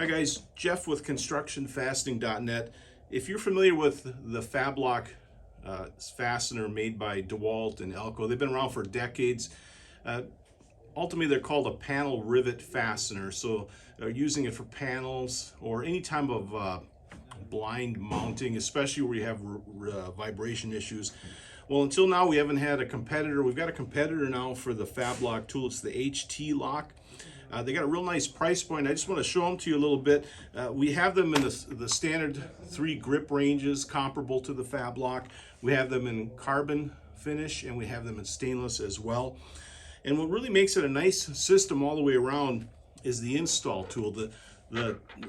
Hi guys, Jeff with ConstructionFastening.net. If you're familiar with the FAB LOK fastener made by DeWalt and ELCO, they've been around for decades. Ultimately, they're called a panel rivet fastener. So using it for panels or any type of blind mounting, especially where you have vibration issues. Well, until now, we haven't had a competitor. We've got a competitor now for the FAB LOK tool. It's the HT-LOK. They got a real nice price point. I just want to show them to you a little bit. We have them in the standard 3 grip ranges comparable to the FAB LOK. We have them in carbon finish and we have them in stainless as well. And what really makes it a nice system all the way around is the install tool. The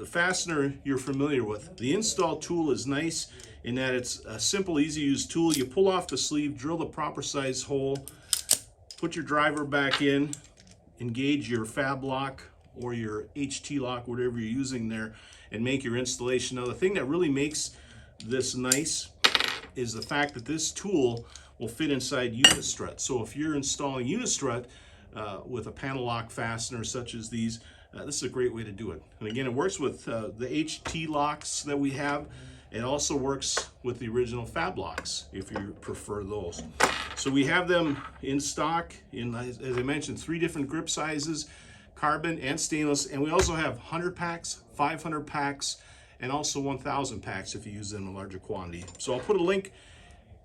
fastener you're familiar with. The install tool is nice in that it's a simple, easy to use tool. You pull off the sleeve, drill the proper size hole, put your driver back in, engage your FAB LOK or your HT-LOK, whatever you're using there, and make your installation. Now, the thing that really makes this nice is the fact that this tool will fit inside unistrut. So if you're installing unistrut with a panel lock fastener such as these, this is a great way to do it. And again, it works with the HT-LOKs that we have. It also works with the original FAB LOKs if you prefer those. So we have them in stock in, as I mentioned, 3 different grip sizes, carbon and stainless, and we also have 100 packs, 500 packs, and also 1,000 packs if you use them in a larger quantity. So I'll put a link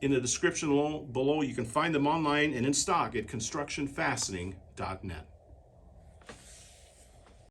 in the description below. You can find them online and in stock at ConstructionFastening.net.